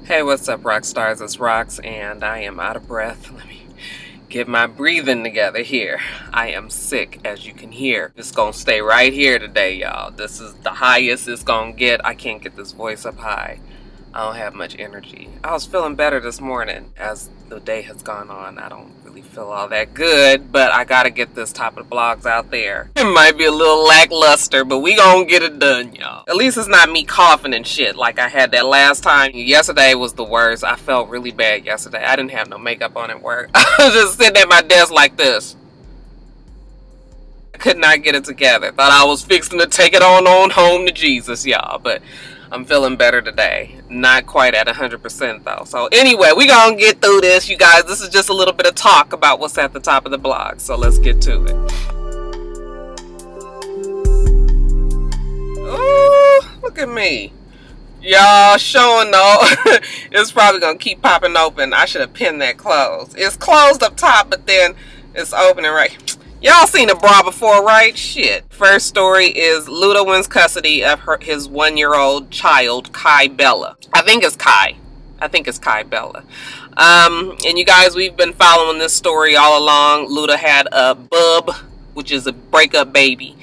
Hey, what's up, Roxstars? It's Rox, and I am out of breath. Let me get my breathing together here. I am sick, as you can hear. It's gonna stay right here today, y'all. This is the highest it's gonna get. I can't get this voice up high. I don't have much energy. I was feeling better this morning. As the day has gone on, I don't really feel all that good, but I gotta get this top of the blogs out there. It might be a little lackluster, but we gonna get it done, y'all. At least it's not me coughing and shit like I had that last time. Yesterday was the worst. I felt really bad yesterday. I didn't have no makeup on at work. I was just sitting at my desk like this. I could not get it together. Thought I was fixing to take it on home to Jesus, y'all, but I'm feeling better today. Not quite at 100% though. So anyway, we gonna get through this, you guys. This is just a little bit of talk about what's at the top of the blog. So let's get to it. Ooh, look at me. Y'all showing though. It's probably gonna keep popping open. I should have pinned that closed. It's closed up top, but then it's opening right. Y'all seen a bra before, right? Shit. First story is Luda wins custody of his 1-year-old child, Kai Bella. I think it's Kai. I think it's Kai Bella. And you guys, we've been following this story all along. Luda had a BUB, which is a breakup baby,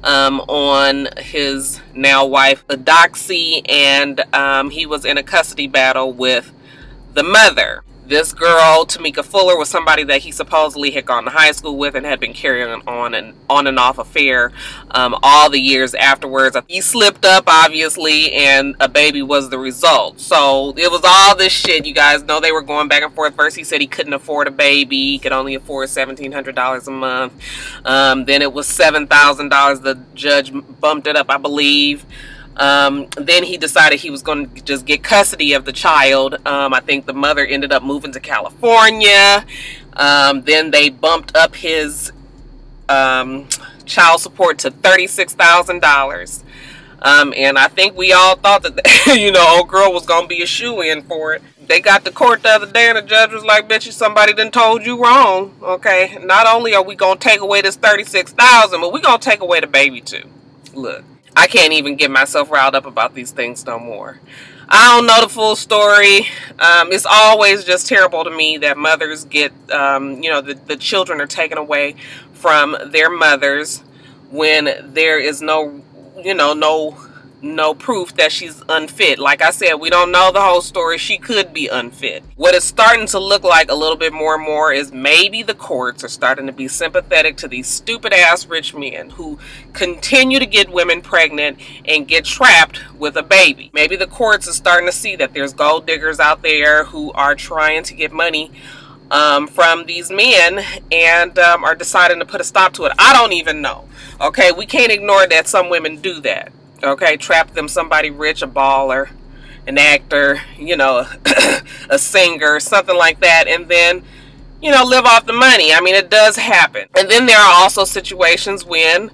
on his now wife, Adoxy, and he was in a custody battle with the mother. This girl, Tamika Fuller, was somebody that he supposedly had gone to high school with and had been carrying on and off affair all the years afterwards. He slipped up, obviously, and a baby was the result. So it was all this shit. You guys know they were going back and forth. First he said he couldn't afford a baby. He could only afford $1,700 a month. Then it was $7,000. The judge bumped it up, I believe. Then he decided he was going to just get custody of the child. I think the mother ended up moving to California. Then they bumped up his child support to $36,000. And I think we all thought that, you know, old girl was going to be a shoo-in for it. They got to court the other day and the judge was like, bitch, somebody done told you wrong. Okay, not only are we going to take away this $36,000, but we going to take away the baby too. Look. I can't even get myself riled up about these things no more. I don't know the full story. It's always just terrible to me that mothers get, you know, the children are taken away from their mothers when there is no, you know, no proof that she's unfit. Like I said, we don't know the whole story. She could be unfit. What it's starting to look like a little bit more and more is maybe the courts are starting to be sympathetic to these stupid ass rich men who continue to get women pregnant and get trapped with a baby. Maybe the courts are starting to see that there's gold diggers out there who are trying to get money from these men and are deciding to put a stop to it. I don't even know. Okay, we can't ignore that some women do that. Okay, trap them somebody rich, a baller, an actor, you know, a singer, something like that, and then, you know, live off the money. I mean, it does happen. And then there are also situations when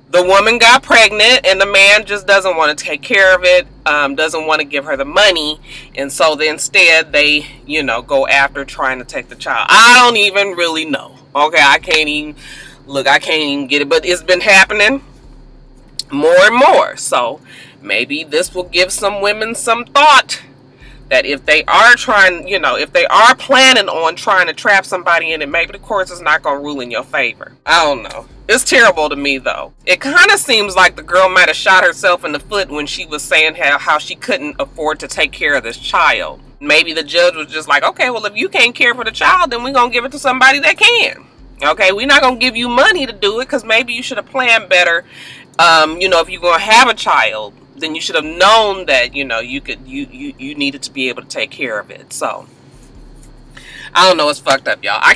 the woman got pregnant and the man just doesn't want to take care of it, doesn't want to give her the money, and so instead they, you know, go after trying to take the child. I don't even really know. Okay, I can't even, look, I can't even get it, but it's been happening more and more. So maybe this will give some women some thought that if they are trying, you know, if they are planning on trying to trap somebody in it, maybe the courts is not going to rule in your favor. I don't know. It's terrible to me though. It kind of seems like the girl might have shot herself in the foot when she was saying how she couldn't afford to take care of this child. Maybe the judge was just like, okay, well, if you can't care for the child, then we're going to give it to somebody that can. Okay, we're not going to give you money to do it because maybe you should have planned better. You know, if you're going to have a child, then you should have known that, you know, you needed to be able to take care of it. So, I don't know. It's fucked up, y'all. I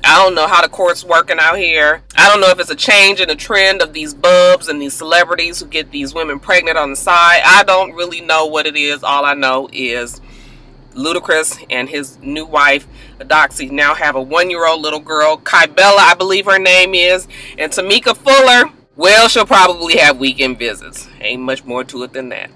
don't know how the court's working out here. I don't know if it's a change in the trend of these bubs and these celebrities who get these women pregnant on the side. I don't really know what it is. All I know is Ludacris and his new wife, Adoxy, now have a 1-year-old little girl, Kai Bella, I believe her name is, and Tamika Fuller, well, she'll probably have weekend visits. Ain't much more to it than that.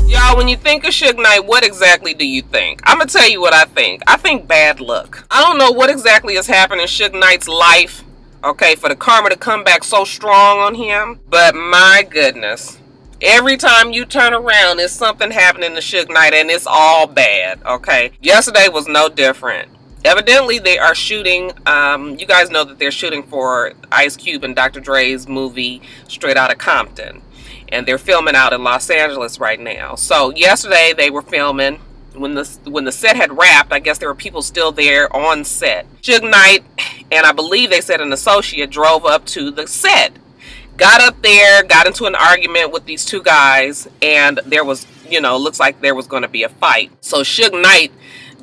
Y'all, when you think of Suge Knight, what exactly do you think? I'm gonna tell you what I think. I think bad luck. I don't know what exactly has happened in Suge Knight's life, okay, for the karma to come back so strong on him, but my goodness. Every time you turn around, there's something happening to Suge Knight, and it's all bad, okay? Yesterday was no different. Evidently, they are shooting, you guys know that they're shooting for Ice Cube and Dr. Dre's movie, Straight Outta Compton. And they're filming out in Los Angeles right now. So, yesterday, they were filming. When the set had wrapped, I guess there were people still there on set. Suge Knight, and I believe they said an associate, drove up to the set. Got up there, got into an argument with these two guys, and there was, you know, looks like there was going to be a fight. So Suge Knight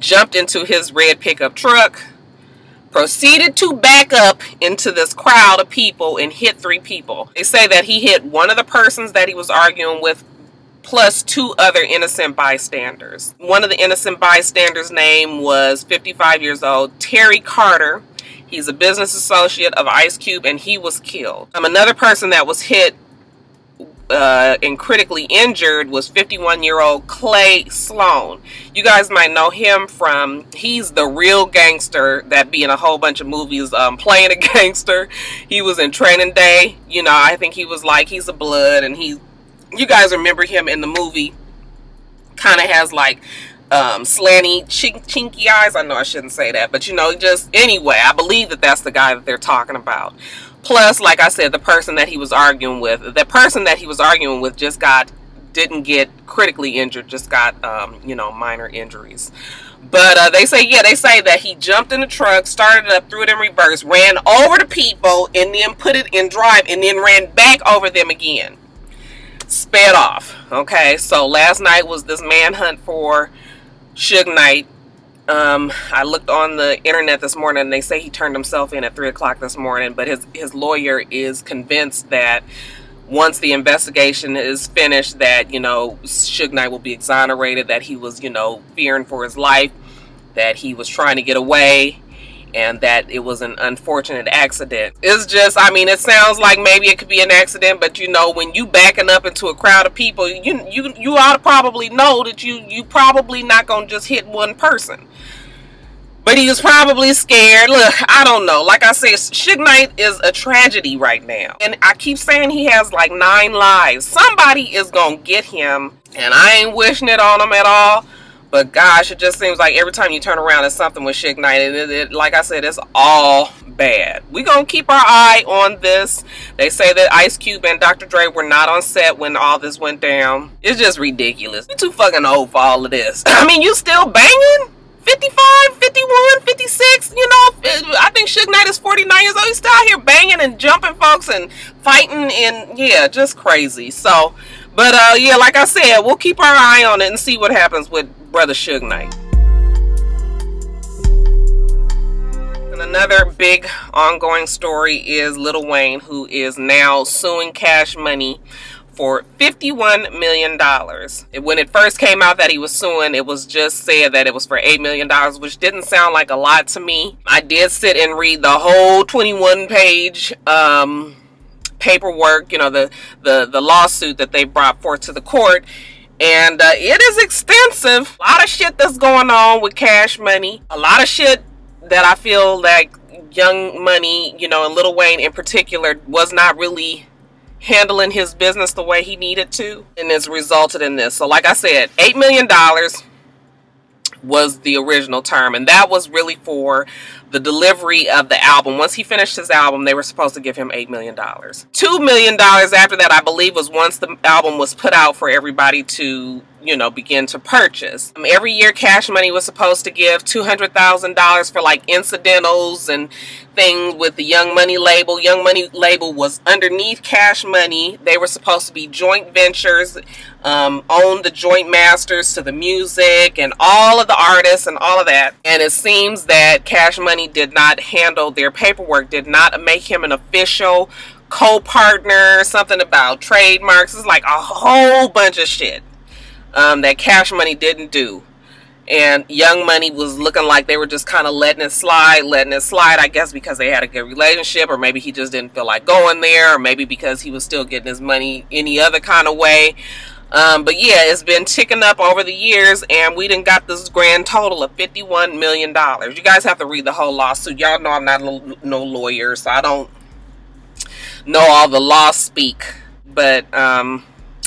jumped into his red pickup truck, proceeded to back up into this crowd of people and hit 3 people. They say that he hit one of the persons that he was arguing with, plus 2 other innocent bystanders. One of the innocent bystanders' name was 55 years old, Terry Carter. He's a business associate of Ice Cube, and he was killed. Another person that was hit and critically injured was 51-year-old Clay Sloan. You guys might know him from, he's the real gangster that be in a whole bunch of movies playing a gangster. He was in Training Day. You know, I think he was like, he's a Blood, and you guys remember him in the movie. Kind of has like slanty, chinky eyes. I know I shouldn't say that, but you know, just anyway, I believe that that's the guy that they're talking about. Plus, like I said, the person that he was arguing with, just didn't get critically injured, just got, you know, minor injuries. But they say that he jumped in the truck, started it up, threw it in reverse, ran over the people, and then put it in drive, and then ran back over them again. Sped off. Okay, so last night was this manhunt for Suge Knight. I looked on the internet this morning, and they say he turned himself in at 3 o'clock this morning, but his lawyer is convinced that once the investigation is finished, that, you know, Suge Knight will be exonerated, that he was, you know, fearing for his life, that he was trying to get away, and that it was an unfortunate accident. It's just, I mean, it sounds like maybe it could be an accident, but you know, when you backing up into a crowd of people, you ought to probably know that you probably not gonna just hit one person. But he was probably scared. Look, I don't know. Like I said, Suge Knight is a tragedy right now. And I keep saying he has like 9 lives. Somebody is gonna get him, and I ain't wishing it on him at all. But gosh, it just seems like every time you turn around, it's something with Suge Knight. And like I said, it's all bad. We're going to keep our eye on this. They say that Ice Cube and Dr. Dre were not on set when all this went down. It's just ridiculous. You're too fucking old for all of this. I mean, you still banging? 55, 51, 56, you know, I think Suge Knight is 49 years old. He's still out here banging and jumping folks and fighting, and yeah, just crazy. So, but yeah, like I said, we'll keep our eye on it and see what happens with brother Suge Knight. And another big ongoing story is Lil Wayne, who is now suing Cash Money for $51 million. When it first came out that he was suing, it was just said that it was for $8 million, which didn't sound like a lot to me. I did sit and read the whole 21-page paperwork, you know, the lawsuit that they brought forth to the court. And it is extensive. A lot of shit that's going on with Cash Money. A lot of shit that I feel like Young Money, you know, and Lil Wayne in particular, was not really handling his business the way he needed to, and it's resulted in this. So like I said, $8 million was the original term, and that was really for the delivery of the album. Once he finished his album, they were supposed to give him $8 million. $2 million after that, I believe, was once the album was put out for everybody to, you know, begin to purchase. Every year, Cash Money was supposed to give $200,000 for like incidentals and things with the Young Money label. Young Money label was underneath Cash Money. They were supposed to be joint ventures, own the joint masters to the music and all of the artists and all of that. And it seems that Cash Money did not handle their paperwork, did not make him an official co-partner, something about trademarks. It's like a whole bunch of shit that Cash Money didn't do. And Young Money was looking like they were just kind of letting it slide, I guess because they had a good relationship, or maybe he just didn't feel like going there, or maybe because he was still getting his money any other kind of way. But yeah, it's been ticking up over the years, and we done got this grand total of $51 million. You guys have to read the whole lawsuit. Y'all know I'm not no lawyer, so I don't know all the law speak. But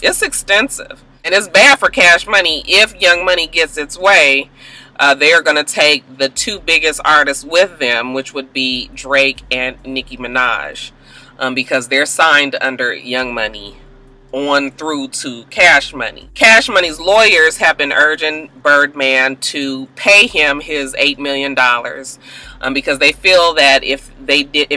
It's extensive. And it's bad for Cash Money. If Young Money gets its way, they are going to take the two biggest artists with them, which would be Drake and Nicki Minaj, because they're signed under Young Money on through to Cash Money. Cash Money's lawyers have been urging Birdman to pay him his $8 million because they feel that if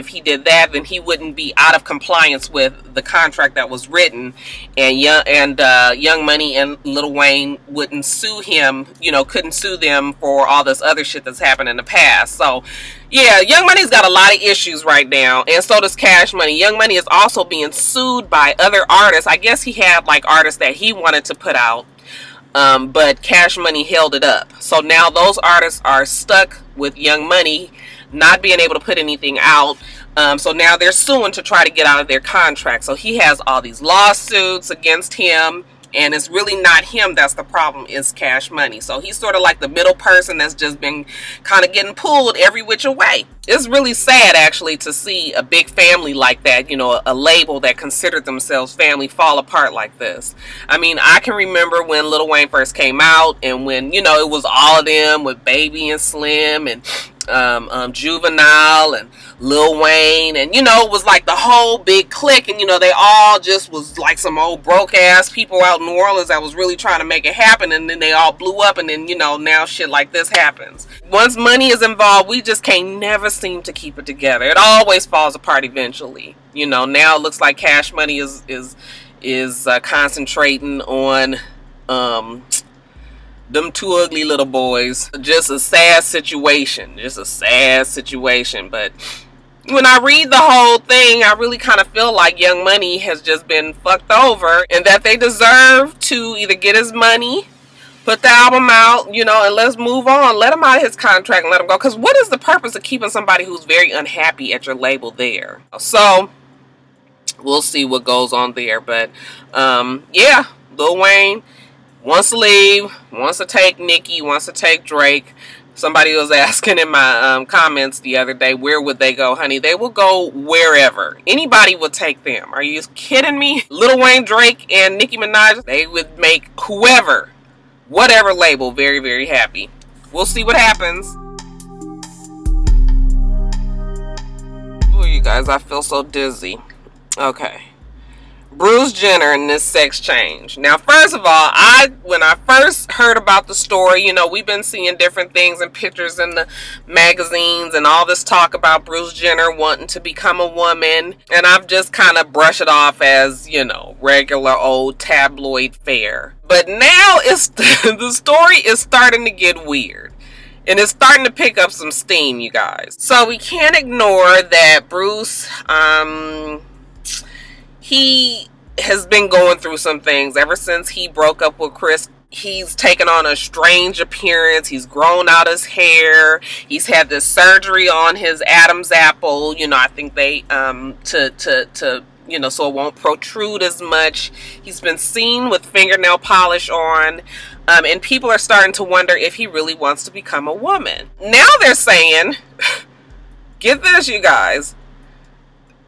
he did that, then he wouldn't be out of compliance with the contract that was written, and Young Money and Lil Wayne wouldn't sue him, you know, couldn't sue them for all this other shit that's happened in the past. So yeah, Young Money's got a lot of issues right now, and so does Cash Money. Young Money is also being sued by other artists. I guess he had like artists that he wanted to put out, but Cash Money held it up. So now those artists are stuck with Young Money not being able to put anything out. So now they're suing to try to get out of their contract. So he has all these lawsuits against him, and it's really not him that's the problem, it's Cash Money. So he's sort of like the middle person that's just been kind of getting pulled every which way. It's really sad actually to see a big family like that, you know, a label that considered themselves family, fall apart like this. I mean, I can remember when Lil Wayne first came out, and when, you know, it was all of them with Baby and Slim and Juvenile and Lil Wayne, and you know, it was like the whole big clique, and you know, they all just was like some old broke ass people out in New Orleans that was really trying to make it happen, and then they all blew up, and then, you know, now shit like this happens. Once money is involved, we just can't never seem to keep it together. It always falls apart eventually. You know, now it looks like Cash Money is concentrating on them two ugly little boys. Just a sad situation. Just a sad situation. But when I read the whole thing, I really kind of feel like Young Money has just been fucked over, and that they deserve to either get his money, put the album out, you know, and let's move on. Let him out of his contract and let him go. Because what is the purpose of keeping somebody who's very unhappy at your label there? So we'll see what goes on there. But yeah, Lil Wayne wants to leave, wants to take Nicki, wants to take Drake. Somebody was asking in my comments the other day, where would they go? Honey, they will go wherever. Anybody would take them. Are you kidding me? Lil Wayne, Drake, and Nicki Minaj, they would make whoever, whatever label, very, very happy. We'll see what happens. Oh, you guys, I feel so dizzy. Okay. Bruce Jenner and this sex change. Now, first of all, when I first heard about the story, you know, we've been seeing different things and pictures in the magazines and all this talk about Bruce Jenner wanting to become a woman, and I've just kind of brushed it off as, you know, regular old tabloid fare. But now it's the story is starting to get weird. And it's starting to pick up some steam, you guys. So we can't ignore that Bruce, he has been going through some things ever since he broke up with Chris. He's taken on a strange appearance. He's grown out his hair. He's had this surgery on his Adam's apple. You know, I think they, you know, so it won't protrude as much. He's been seen with fingernail polish on. And people are starting to wonder if he really wants to become a woman. Now they're saying, get this, you guys.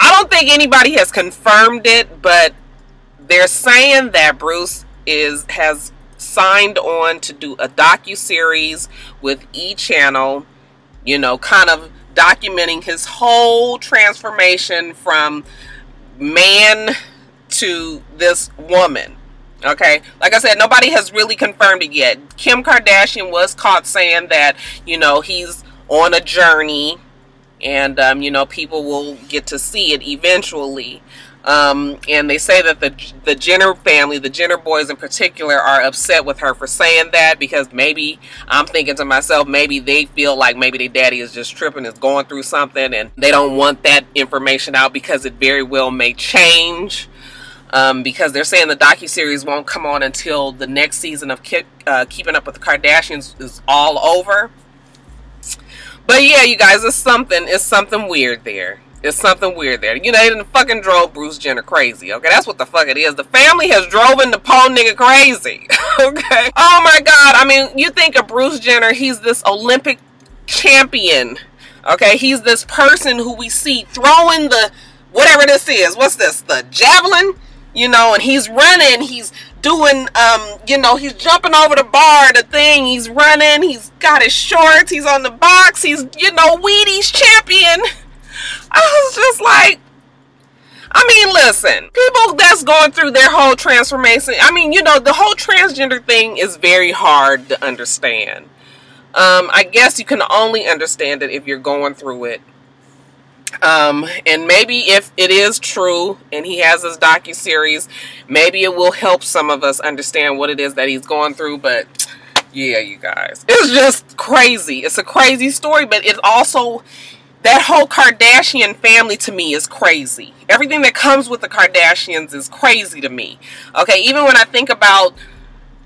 I don't think anybody has confirmed it, but they're saying that Bruce has signed on to do a docuseries with E! Channel, you know, kind of documenting his whole transformation from man to this woman. Okay, like I said, nobody has really confirmed it yet. Kim Kardashian was caught saying that, you know, he's on a journey, and you know, people will get to see it eventually. And they say that the Jenner family, the Jenner boys in particular, are upset with her for saying that, because maybe, I'm thinking to myself, maybe they feel like maybe their daddy is just tripping, is going through something, and they don't want that information out because it very well may change. Because they're saying the docuseries won't come on until the next season of Keeping Up with the Kardashians is all over. But yeah, you guys, it's something weird there. It's something weird there. You know, they done fucking drove Bruce Jenner crazy. Okay, that's what the fuck it is. The family has driven the po nigga crazy. Okay. Oh my God. I mean, you think of Bruce Jenner, he's this Olympic champion. Okay, he's this person who we see throwing the, whatever this is. What's this? The javelin? you know, and he's running, he's doing, you know, he's jumping over the bar, the thing, he's running, he's got his shorts, he's on the box, he's, you know, Wheaties champion. I was just like, I mean, listen, people that's going through their whole transformation, I mean, you know, the whole transgender thing is very hard to understand. I guess you can only understand it if you're going through it. And maybe if it is true and he has this docuseries, maybe it will help some of us understand what it is that he's going through. But yeah, you guys, it's just crazy. It's a crazy story, but it's also, that whole Kardashian family to me is crazy. Everything that comes with the Kardashians is crazy to me. Okay, even when I think about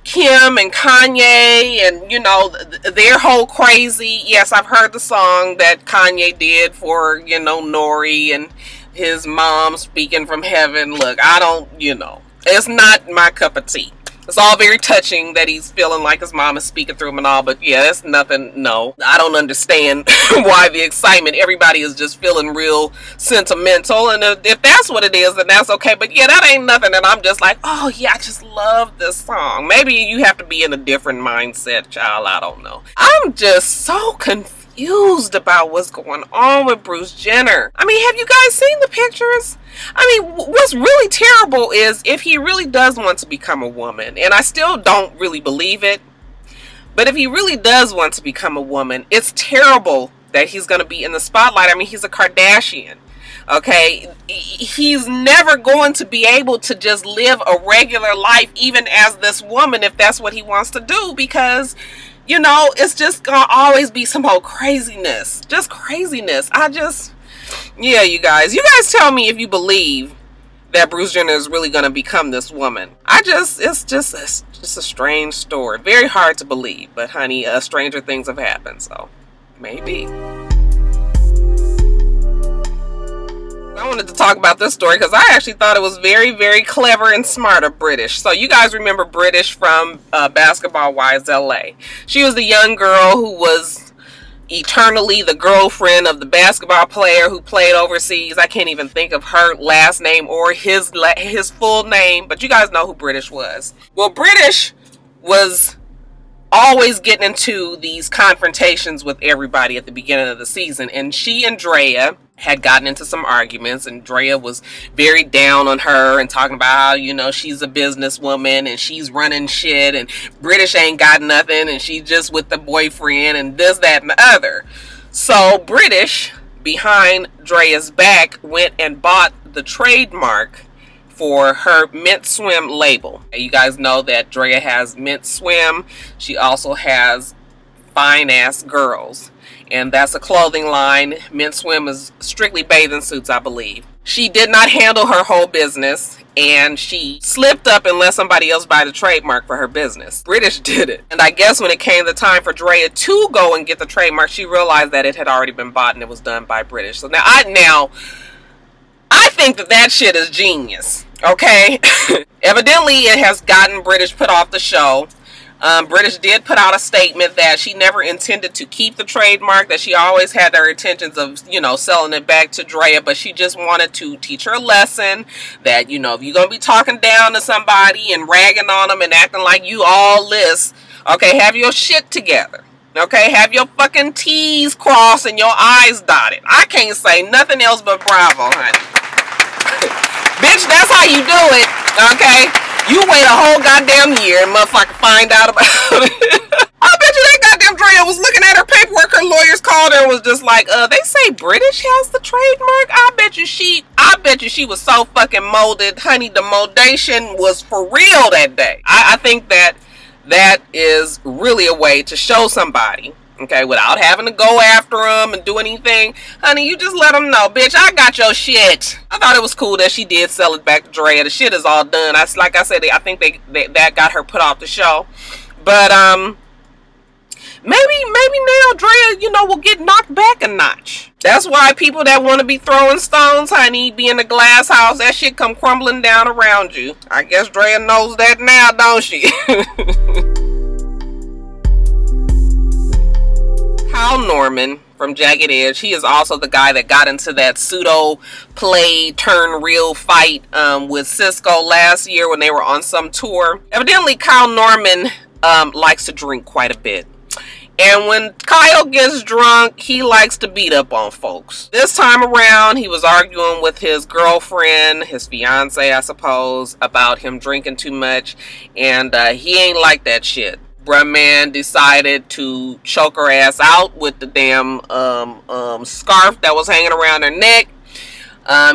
Kim and Kanye and, you know, their whole crazy. Yes, I've heard the song that Kanye did for, you know, Nori and his mom speaking from heaven. Look, I don't, you know, it's not my cup of tea. It's all very touching that he's feeling like his mom is speaking through him and all, but yeah, it's nothing. No, I don't understand why the excitement. Everybody is just feeling real sentimental, and if that's what it is, then that's okay. But yeah, that ain't nothing, and I'm just like, oh yeah, I just love this song. Maybe you have to be in a different mindset, child. I don't know. I'm just so confused about what's going on with Bruce Jenner. I mean, have you guys seen the pictures? I mean, what's really terrible is if he really does want to become a woman, and I still don't really believe it, but if he really does want to become a woman, it's terrible that he's going to be in the spotlight. I mean, he's a Kardashian, okay? He's never going to be able to just live a regular life, even as this woman, if that's what he wants to do, because, you know, it's just going to always be some whole craziness. Just craziness. Yeah, you guys tell me if you believe that Bruce Jenner is really going to become this woman. It's just a strange story. Very hard to believe, but honey, stranger things have happened, so maybe. I wanted to talk about this story because I actually thought it was very, very clever and smart of British. So you guys remember British from Basketball Wives LA. She was the young girl who was eternally the girlfriend of the basketball player who played overseas. I can't even think of her last name or his full name, but you guys know who British was. Well, British was always getting into these confrontations with everybody at the beginning of the season, and she and Drea had gotten into some arguments, and Drea was very down on her and talking about how, you know, she's a businesswoman and she's running shit and British ain't got nothing and she's just with the boyfriend and this, that, and the other. So British, behind Drea's back, went and bought the trademark for her CMvsYM label. You guys know that Drea has CMvsYM. She also has Fine Ass Girls, and that's a clothing line. CMvsYM is strictly bathing suits, I believe. She did not handle her whole business, and she slipped up and let somebody else buy the trademark for her business. British did it. And I guess when it came the time for Drea to go and get the trademark, she realized that it had already been bought and it was done by British. So now I think that shit is genius, okay? Evidently, it has gotten British put off the show. British did put out a statement that she never intended to keep the trademark, that she always had her intentions of, you know, selling it back to Drea, but she just wanted to teach her a lesson that, you know, if you're going to be talking down to somebody and ragging on them and acting like you all this, okay, have your shit together. Okay, have your fucking T's crossed and your I's dotted. I can't say nothing else but bravo, honey. Bitch, that's how you do it, okay? You wait a whole goddamn year and motherfucker find out about it. I bet you that goddamn Drea was looking at her paperwork. Her lawyers called her and was just like, they say British has the trademark. I bet you she was so fucking molded, honey. The moldation was for real that day. I think that is really a way to show somebody, okay, without having to go after them and do anything. Honey, you just let them know, bitch, I got your shit. I thought it was cool that she did sell it back to Drea. The shit is all done. Like I said, I think that got her put off the show. But maybe now Drea, you know, will get knocked back a notch. That's why people that want to be throwing stones, honey, be in the glass house, that shit come crumbling down around you. I guess Drea knows that now, don't she? Kyle Norman from Jagged Edge. He is also the guy that got into that pseudo play turn real fight with Cisco last year when they were on some tour. Evidently, Kyle Norman likes to drink quite a bit. And when Kyle gets drunk, he likes to beat up on folks. This time around, he was arguing with his girlfriend, his fiance, I suppose, about him drinking too much. And he ain't like that shit. Bruh man decided to choke her ass out with the damn scarf that was hanging around her neck.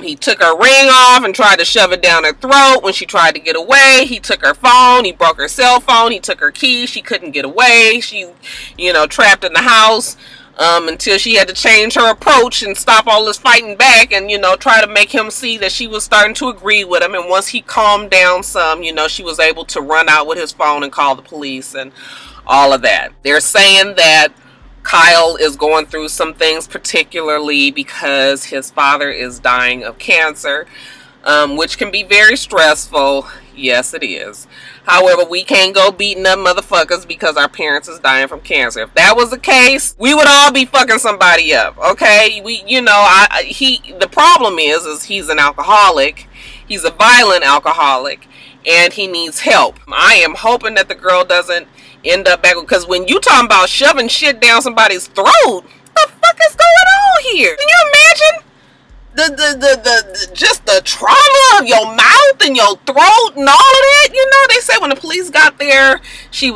He took her ring off and tried to shove it down her throat. When she tried to get away, he took her phone. He broke her cell phone. He took her keys. She couldn't get away. She, you know, trapped in the house until she had to change her approach and stop all this fighting back and, you know, try to make him see that she was starting to agree with him. And once he calmed down some, you know, she was able to run out with his phone and call the police and all of that. They're saying that Kyle is going through some things, particularly because his father is dying of cancer, which can be very stressful. Yes, it is. However, we can't go beating up motherfuckers because our parents is dying from cancer. If that was the case, we would all be fucking somebody up, okay? The problem is he's an alcoholic. He's a violent alcoholic, and he needs help. I am hoping that the girl doesn't end up back, because when you talking about shoving shit down somebody's throat, what the fuck is going on here? Can you imagine just the trauma of your mouth and your throat and all of that? You know, they said when the police got there, she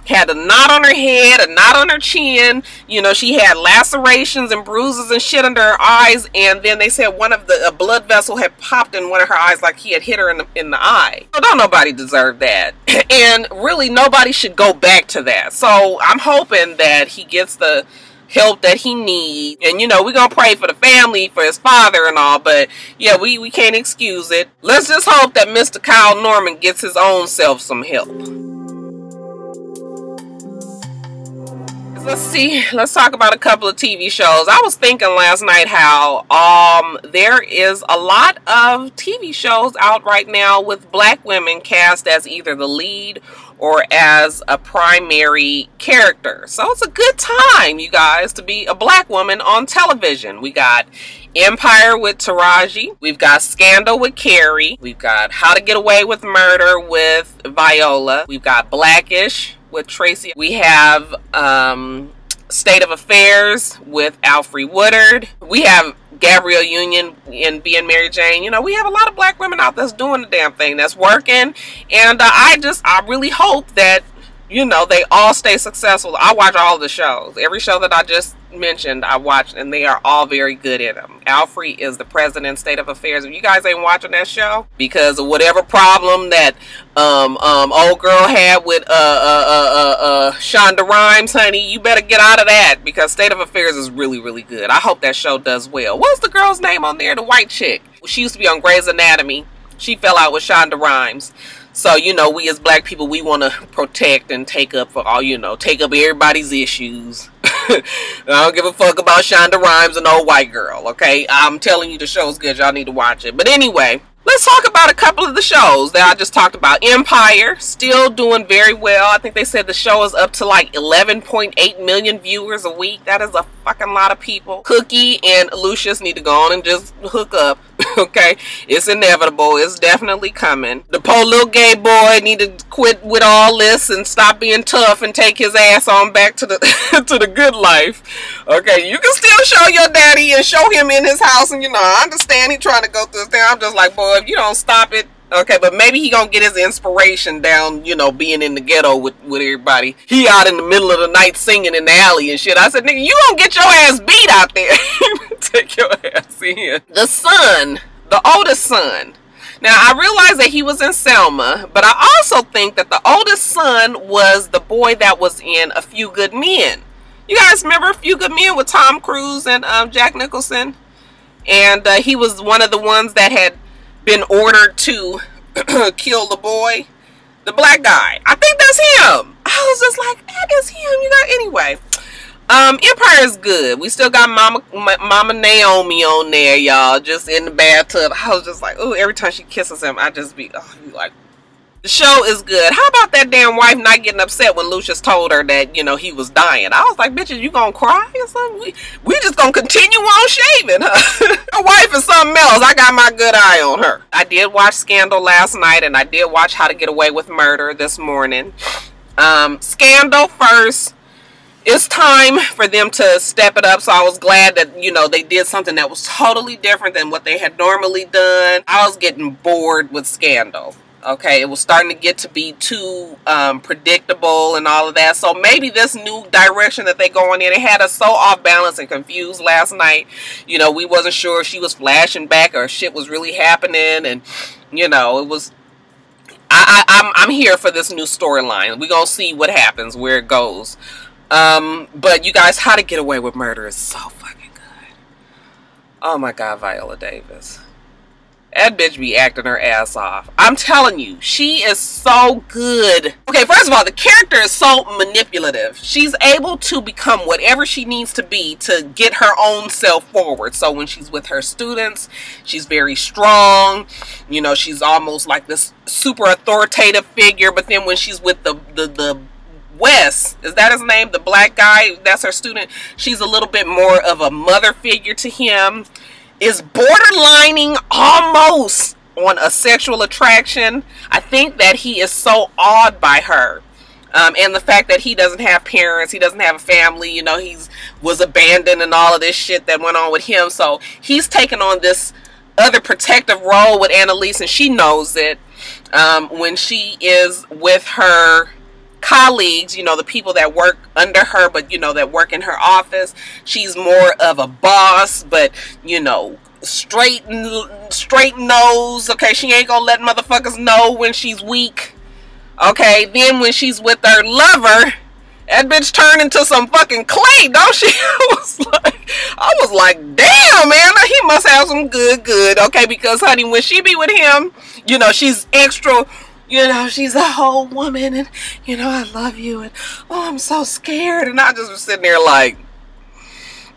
had a knot on her head, a knot on her chin. You know, she had lacerations and bruises and shit under her eyes. And then they said a blood vessel had popped in one of her eyes, like he had hit her in the eye. So don't nobody deserve that. And really, nobody should go back to that. So I'm hoping that he gets the help that he needs. And, you know, we're gonna pray for the family, for his father and all. But, yeah, we can't excuse it. Let's just hope that Mr. Kyle Norman gets his own self some help. Let's talk about a couple of TV shows. I was thinking last night how there is a lot of TV shows out right now with black women cast as either the lead or as a primary character. So it's a good time, you guys, to be a black woman on television. We got Empire with Taraji. We've got Scandal with Carrie. We've got How to Get Away with Murder with Viola. We've got Blackish with Tracy. We have State of Affairs with Alfre Woodard. We have Gabrielle Union in Being Mary Jane. You know, we have a lot of black women out that's doing the damn thing, that's working. And I really hope that, you know, they all stay successful. I watch all the shows. Every show that I just mentioned, I watched, and they are all very good in them. Alfre is the president, State of Affairs. If you guys ain't watching that show because of whatever problem that old girl had with Shonda Rhimes, honey, you better get out of that, because State of Affairs is really, really good. I hope that show does well. What's the girl's name on there? The white chick. She used to be on Grey's Anatomy. She fell out with Shonda Rhimes. So, you know, we as black people, we want to protect and take up for all, you know, take up everybody's issues. I don't give a fuck about Shonda Rhimes, an old white girl, okay? I'm telling you, the show's good. Y'all need to watch it. But anyway, let's talk about a couple of the shows that I just talked about. Empire, still doing very well. I think they said the show is up to like 11.8 million viewers a week. That is a fucking lot of people. Cookie and Lucius need to go on and just hook up. Okay, it's inevitable. It's definitely coming. The poor little gay boy need to quit with all this and stop being tough and take his ass on back to the to the good life. Okay, you can still show your daddy and show him in his house, and you know, I understand he trying to go through this thing. I'm just like, boy, if you don't stop it. Okay, but maybe he gonna get his inspiration down, you know, being in the ghetto with everybody. He out in the middle of the night singing in the alley and shit. I said, nigga, you gonna get your ass beat out there. Take your ass in. The son, the oldest son. Now, I realize that he was in Selma, but I also think that the oldest son was the boy that was in A Few Good Men. You guys remember A Few Good Men with Tom Cruise and Jack Nicholson? And he was one of the ones that had been ordered to kill the boy, the black guy. I think that's him. I was just like, that is him. You know. Anyway, Empire is good. We still got Mama Naomi on there, y'all, just in the bathtub. I was just like, oh, every time she kisses him, I just be like, The show is good. How about that damn wife not getting upset when Lucius told her that, you know, he was dying? I was like, bitch, you gonna cry or something? We just gonna continue on shaving, huh? Her wife is something else. I got my good eye on her. I did watch Scandal last night, and I did watch How to Get Away with Murder this morning. Scandal first. It's time for them to step it up, so I was glad that, you know, they did something that was totally different than what they had normally done. I was getting bored with Scandal. Okay, it was starting to get to be too predictable and all of that. So maybe this new direction that they going in, it had us so off balance and confused last night. You know, we wasn't sure if she was flashing back or if shit was really happening. And, you know, it was... I'm here for this new storyline. We're going to see what happens, where it goes. But you guys, How to Get Away with Murder is so fucking good. Oh my God, Viola Davis. That bitch be acting her ass off. I'm telling you, she is so good. Okay, first of all, the character is so manipulative. She's able to become whatever she needs to be to get her own self forward. So when she's with her students, she's very strong. You know, she's almost like this super authoritative figure. But then when she's with the Wes, is that his name? The black guy, that's her student. She's a little bit more of a mother figure to him. Is borderlining almost on a sexual attraction. I think that he is so awed by her. And the fact that he doesn't have parents, he doesn't have a family, you know, was abandoned and all of this shit that went on with him. So he's taken on this other protective role with Annalise, and she knows it. When she is with her colleagues, you know, the people that work under her, but, you know, that work in her office, she's more of a boss, but, you know, straight nose. Okay, she ain't gonna let motherfuckers know when she's weak. Okay, then when she's with her lover, that bitch turned into some fucking clay, don't she? I was like, damn, man, he must have some good. Okay, because honey, when she be with him, you know, she's extra. You know, she's a whole woman, and, you know, I love you, and, oh, I'm so scared. And I just was sitting there like,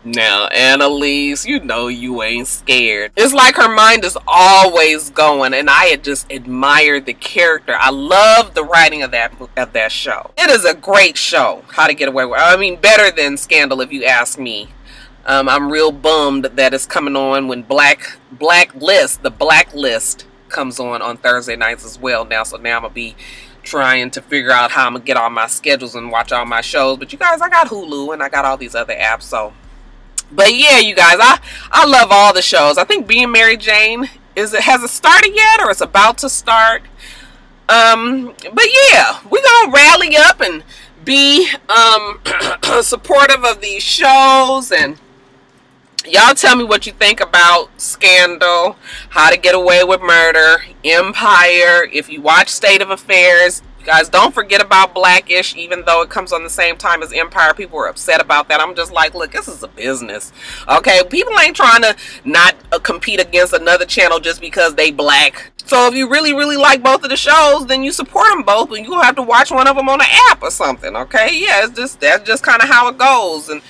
now, Annalise, you know you ain't scared. It's like her mind is always going, and I had just admired the character. I love the writing of that show. It is a great show, How to Get Away with. I mean, better than Scandal, if you ask me. I'm real bummed that it's coming on when the Blacklist comes on Thursday nights as well now. So now I'm gonna be trying to figure out how I'm gonna get all my schedules and watch all my shows. But you guys, I got Hulu and I got all these other apps. So, but yeah, you guys, I love all the shows. I think Being Mary Jane has it started yet, or it's about to start. But yeah, we're gonna rally up and be supportive of these shows. And y'all tell me what you think about Scandal, How to Get Away with Murder, Empire. If you watch State of Affairs, you guys don't forget about Blackish, even though it comes on the same time as Empire. People are upset about that. I'm just like, look, this is a business. Okay, people ain't trying to not compete against another channel just because they black. So if you really like both of the shows, then you support them both, and you're gonna have to watch one of them on an app or something. Okay, yeah, that's just kind of how it goes. And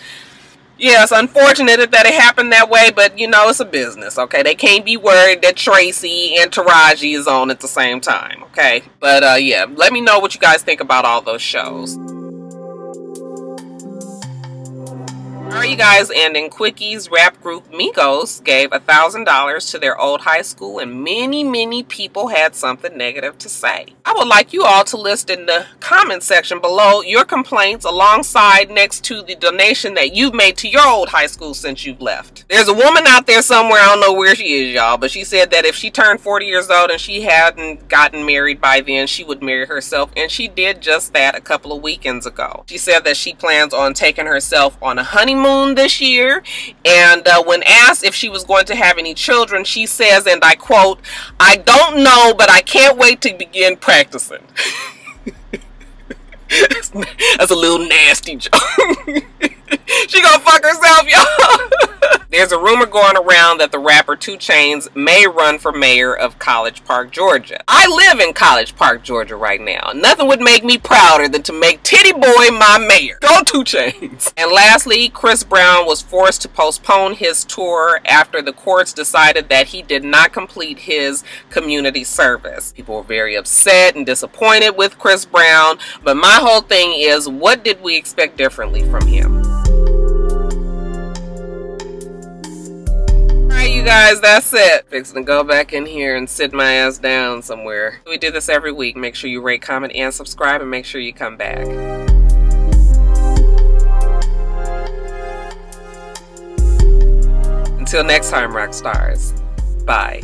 yeah, it's unfortunate that it happened that way, but, you know, it's a business, okay? They can't be worried that Tracy and Taraji is on at the same time, okay? But, yeah, let me know what you guys think about all those shows. Alright, you guys, and in Quickies, rap group Migos gave $1,000 to their old high school, and many people had something negative to say. I would like you all to list in the comment section below your complaints alongside next to the donation that you've made to your old high school since you've left. There's a woman out there somewhere, I don't know where she is, y'all, but she said that if she turned 40 years old and she hadn't gotten married by then, she would marry herself, and she did just that a couple of weekends ago. She said that she plans on taking herself on a honeymoon this year, and when asked if she was going to have any children, she says, and I quote, "I don't know, but I can't wait to begin practicing." That's a little nasty joke. She gonna fuck herself, y'all. There's a rumor going around that the rapper 2 Chainz may run for mayor of College Park, Georgia. I live in College Park, Georgia right now. Nothing would make me prouder than to make Titty Boy my mayor. Go 2 Chainz. And lastly, Chris Brown was forced to postpone his tour after the courts decided that he did not complete his community service. People were very upset and disappointed with Chris Brown, but my whole thing is, what did we expect differently from him? Alright, you guys, that's it. Fixing to go back in here and sit my ass down somewhere. We do this every week. Make sure you rate, comment, and subscribe, and make sure you come back. Until next time, Roxstars. Bye.